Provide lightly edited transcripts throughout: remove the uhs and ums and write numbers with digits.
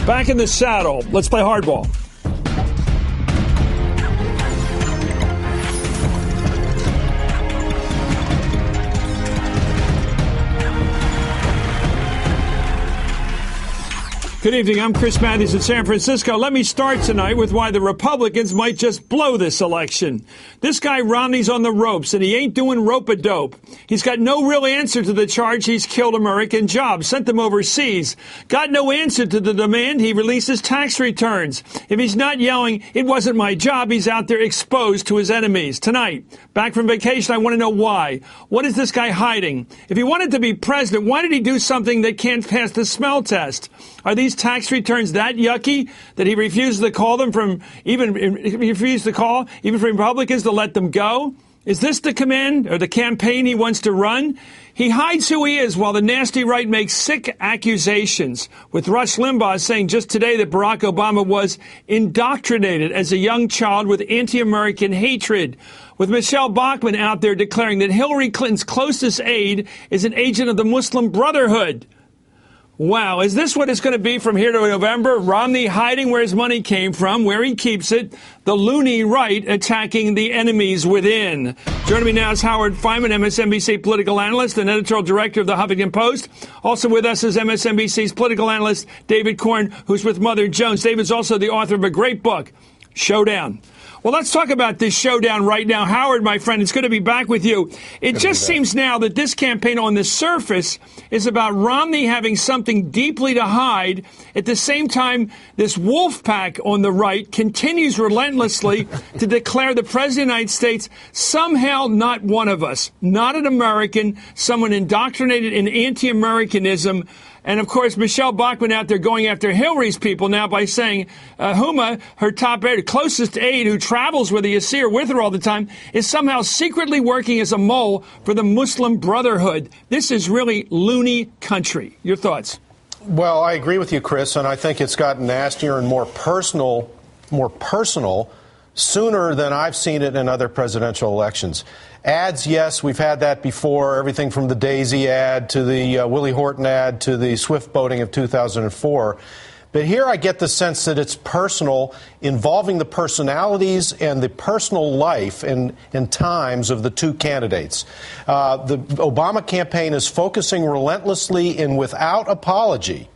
Back in the saddle. Let's play hardball. Good evening. I'm Chris Matthews in San Francisco. Let me start tonight with why the Republicans might just blow this election. This guy Romney's on the ropes, and he ain't doing rope-a-dope. He's got no real answer to the charge he's killed American jobs, sent them overseas. Got no answer to the demand he releases tax returns. If he's not yelling, "It wasn't my job," he's out there exposed to his enemies. Tonight, back from vacation, I want to know why. What is this guy hiding? If he wanted to be president, why did he do something that can't pass the smell test? Are these tax returns that yucky that he refuses to call them even for Republicans to let them go? Is this the command or the campaign he wants to run? He hides who he is while the nasty right makes sick accusations, with Rush Limbaugh saying just today that Barack Obama was indoctrinated as a young child with anti-American hatred, with Michelle Bachmann out there declaring that Hillary Clinton's closest aide is an agent of the Muslim Brotherhood. Wow, is this what it's going to be from here to November? Romney hiding where his money came from, where he keeps it, the loony right attacking the enemies within. Joining me now is Howard Fineman, MSNBC political analyst and editorial director of the Huffington Post. Also with us is MSNBC's political analyst David Corn, who's with Mother Jones. David's also the author of a great book, Showdown. Well, let's talk about this showdown right now. Howard, my friend, it's good to be back with you. It just seems now that this campaign on the surface is about Romney having something deeply to hide. At the same time, this wolf pack on the right continues relentlessly to declare the President of the United States somehow not one of us, not an American, someone indoctrinated in anti-Americanism. And, of course, Michelle Bachmann out there going after Hillary's people now by saying Huma, her top aide, closest aide who travels with her, you see her with her all the time, is somehow secretly working as a mole for the Muslim Brotherhood. This is really loony country. Your thoughts? Well, I agree with you, Chris, and I think it's gotten nastier and more personal sooner than I've seen it in other presidential elections. Ads, yes, we've had that before, everything from the Daisy ad to the Willie Horton ad to the Swift boating of 2004. But here I get the sense that it's personal, involving the personalities and the personal life and times of the two candidates. The Obama campaign is focusing relentlessly and without apology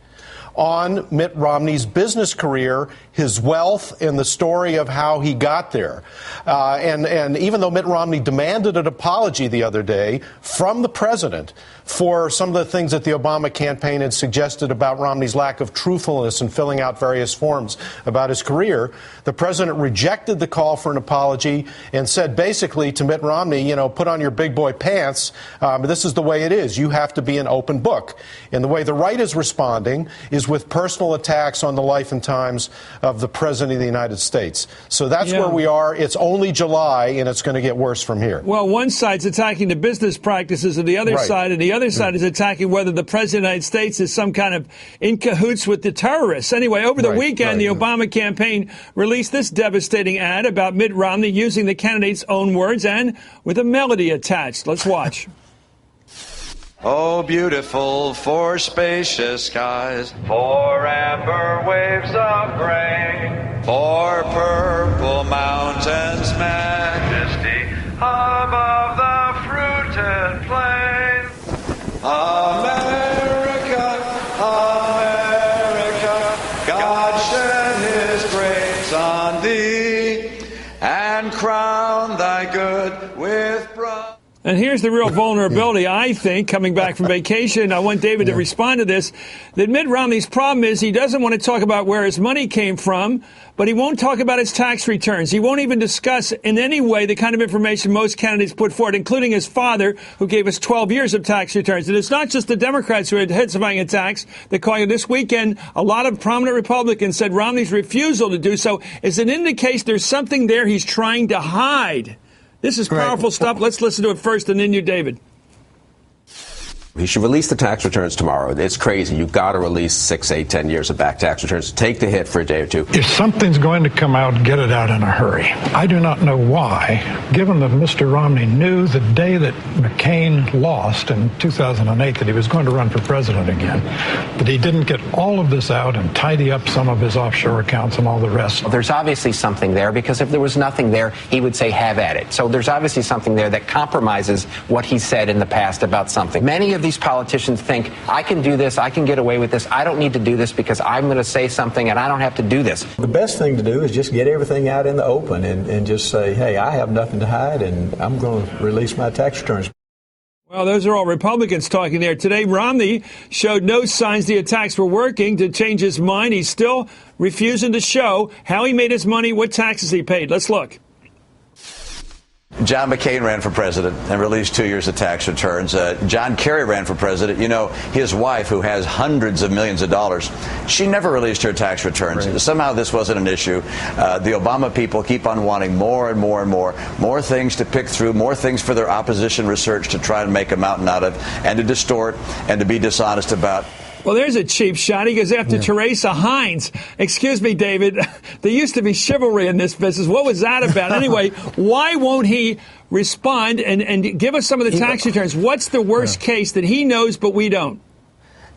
on Mitt Romney's business career, his wealth, and the story of how he got there. And even though Mitt Romney demanded an apology the other day from the president for some of the things that the Obama campaign had suggested about Romney's lack of truthfulness in filling out various forms about his career, the president rejected the call for an apology and said basically to Mitt Romney, put on your big boy pants. This is the way it is. You have to be an open book. And the way the right is responding is with personal attacks on the life and times of the President of the United States. So that's where we are. It's only July, and it's going to get worse from here. Well, one side's attacking the business practices of the other side, and the other side is attacking whether the President of the United States is some kind of in cahoots with the terrorists. Anyway, over the weekend, the Obama campaign released this devastating ad about Mitt Romney using the candidate's own words and with a melody attached. Let's watch. Oh, beautiful for spacious skies, for amber waves of grain, for purple mountains, majesty above the fruited plain. America, America, God shed his grace on thee, and crown thy good with pride. And here's the real vulnerability, I think, coming back from vacation. I want David to respond to this, that Mitt Romney's problem is he doesn't want to talk about where his money came from, but he won't talk about his tax returns. He won't even discuss in any way the kind of information most candidates put forward, including his father, who gave us 12 years of tax returns. And it's not just the Democrats who are intensifying attacks. They're calling it this weekend. A lot of prominent Republicans said Romney's refusal to do so is an indication there's something there he's trying to hide. This is powerful stuff. Let's listen to it first, and then you, David. He should release the tax returns tomorrow. It's crazy. You've got to release 6, 8, 10 years of back tax returns. Take the hit for a day or two. If something's going to come out, get it out in a hurry. I do not know why, given that Mr. Romney knew the day that McCain lost in 2008 that he was going to run for president again, that he didn't get all of this out and tidy up some of his offshore accounts and all the rest. Well, there's obviously something there, because if there was nothing there, he would say, have at it. So there's obviously something there that compromises what he said in the past about something. Many of these politicians think, I can do this, I can get away with this, I don't need to do this because I'm going to say something and I don't have to do this. The best thing to do is just get everything out in the open and just say, hey, I have nothing to hide and I'm going to release my tax returns. Well, those are all Republicans talking there. Today, Romney showed no signs the attacks were working to change his mind. He's still refusing to show how he made his money, what taxes he paid. Let's look. John McCain ran for president and released 2 years of tax returns. John Kerry ran for president. You know, his wife, who has hundreds of millions of dollars, she never released her tax returns. Right. Somehow this wasn't an issue. The Obama people keep on wanting more and more and more things to pick through, more things for their opposition research to try and make a mountain out of, and to distort and to be dishonest about. Well, there's a cheap shot. He goes after Teresa Hines. Excuse me, David. There used to be chivalry in this business. What was that about? Anyway, why won't he respond and give us some of the tax returns? What's the worst case that he knows but we don't?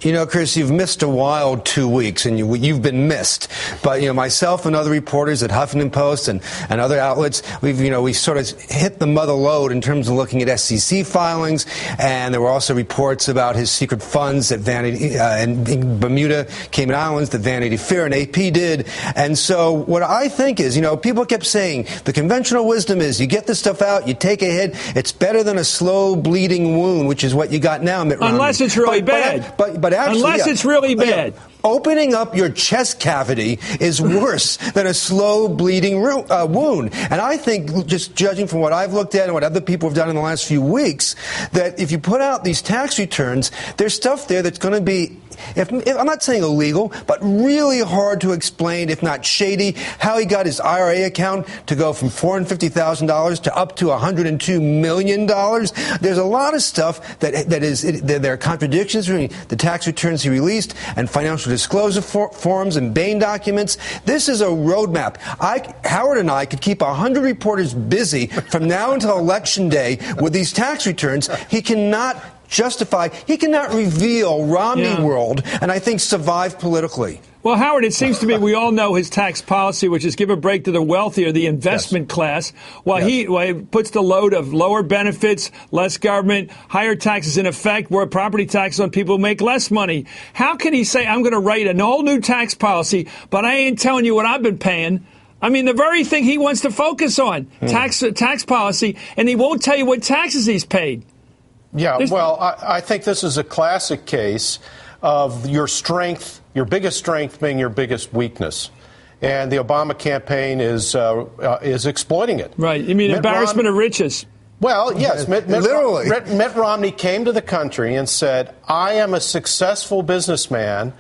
You know, Chris, you've missed a wild 2 weeks, and you've been missed. But, you know, myself and other reporters at Huffington Post and other outlets, we sort of hit the mother lode in terms of looking at SEC filings, and there were also reports about his secret funds at Vanity in Bermuda, Cayman Islands, that Vanity Fair and AP did. And so what I think is, you know, people kept saying the conventional wisdom is you get this stuff out, you take a hit, it's better than a slow bleeding wound, which is what you got now, Mitt Romney. Unless it's really bad. But actually, unless it's really bad. Opening up your chest cavity is worse than a slow bleeding wound. And I think, just judging from what I've looked at and what other people have done in the last few weeks, that if you put out these tax returns, there's stuff there that's going to be, if I'm not saying illegal, but really hard to explain, if not shady, how he got his IRA account to go from $450,000 to up to $102 million. There's a lot of stuff there are contradictions between the tax returns he released and financial disclosure forms and Bain documents. This is a roadmap. Howard and I could keep 100 reporters busy from now until Election Day with these tax returns. He cannot reveal Romney world and I think survive politically. Well, Howard, it seems to me we all know his tax policy, which is give a break to the wealthy or the investment class, while he puts the load of lower benefits, less government, higher taxes in effect, more property taxes on people who make less money. How can he say, I'm going to write an all-new tax policy, but I ain't telling you what I've been paying? I mean, the very thing he wants to focus on, tax policy, and he won't tell you what taxes he's paid. Yeah, well, I think this is a classic case of your strength, your biggest strength being your biggest weakness. And the Obama campaign is exploiting it. Right. You mean embarrassment of riches? Well, yes. Literally. Mitt Romney came to the country and said, I am a successful businessman.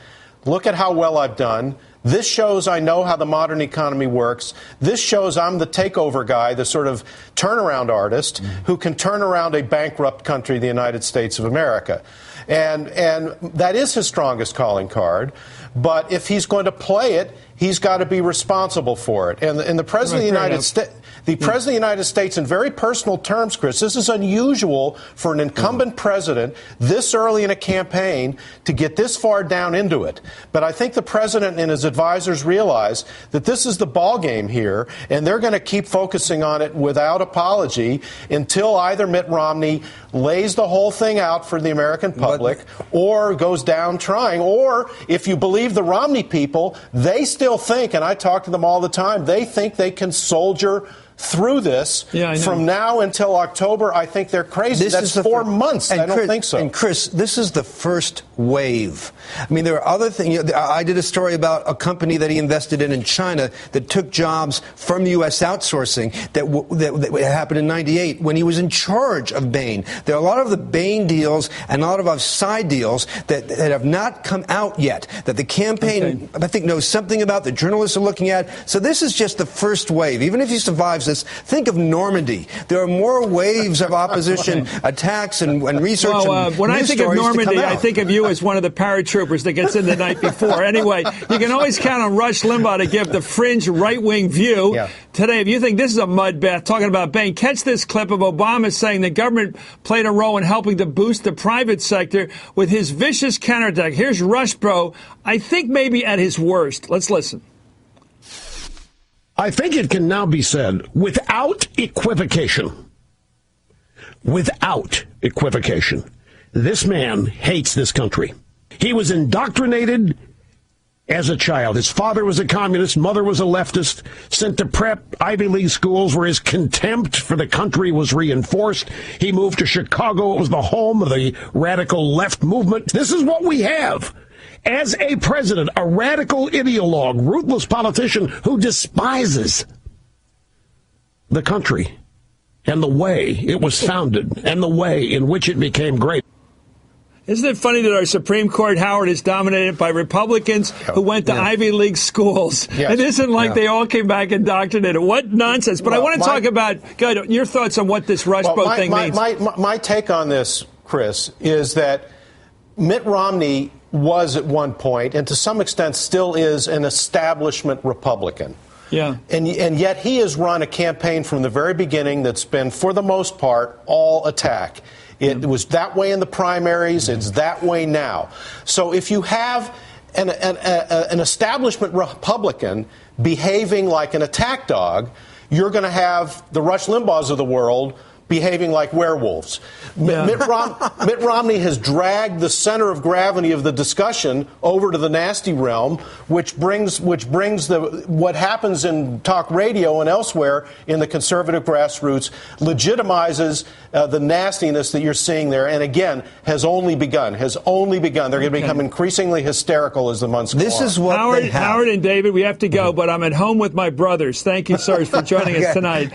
Look at how well I've done. This shows I know how the modern economy works. This shows I'm the takeover guy, the sort of turnaround artist who can turn around a bankrupt country, the United States of America. And that is his strongest calling card. But if he's going to play it, he's got to be responsible for it. And the President of the United States... The President of the United States, in very personal terms, Chris, this is unusual for an incumbent president this early in a campaign to get this far down into it. But I think the president and his advisors realize that this is the ball game here, and they're going to keep focusing on it without apology until either Mitt Romney lays the whole thing out for the American public or goes down trying. Or, if you believe the Romney people, they still think, and I talk to them all the time, they think they can soldier through this from now until October. I think they're crazy. That's 4 months. I don't think so. And Chris, this is the first wave. I mean, there are other things. I did a story about a company that he invested in China that took jobs from U.S. outsourcing that happened in '98 when he was in charge of Bain. There are a lot of the Bain deals and a lot of our side deals that have not come out yet, that the campaign, I think, knows something about, the journalists are looking at. So this is just the first wave. Even if he survives analysis, think of Normandy. There are more waves of opposition attacks and research. Well, when I think of Normandy, I think of you as one of the paratroopers that gets in the night before. Anyway, you can always count on Rush Limbaugh to give the fringe right-wing view. Yeah. Today, if you think this is a mud bath, talking about Bain, catch this clip of Obama saying the government played a role in helping to boost the private sector with his vicious counterattack. Here's Rush Bro, I think maybe at his worst. Let's listen. I think it can now be said without equivocation, this man hates this country. He was indoctrinated as a child. His father was a communist, mother was a leftist, sent to prep Ivy League schools where his contempt for the country was reinforced. He moved to Chicago. It was the home of the radical left movement. This is what we have. As a president, a radical ideologue, ruthless politician who despises the country and the way it was founded and the way in which it became great. Isn't it funny that our Supreme Court, Howard, is dominated by Republicans who went to Ivy League schools? Yes. It isn't like they all came back indoctrinated. What nonsense. But I want to talk about your thoughts on what this Rush Bro thing means. My take on this, Chris, is that Mitt Romney was at one point, and to some extent still is, an establishment Republican. Yeah. And yet he has run a campaign from the very beginning that's been, for the most part, all attack. It was that way in the primaries. It's that way now. So if you have an establishment Republican behaving like an attack dog, you're going to have the Rush Limbaughs of the world behaving like werewolves. Yeah. Mitt Romney has dragged the center of gravity of the discussion over to the nasty realm, which brings what happens in talk radio and elsewhere in the conservative grassroots legitimizes the nastiness that you're seeing there, and again has only begun. They're going to become increasingly hysterical as the months go on. This is what Howard and David, we have to go, but I'm at home with my brothers. Thank you, sirs, for joining us tonight.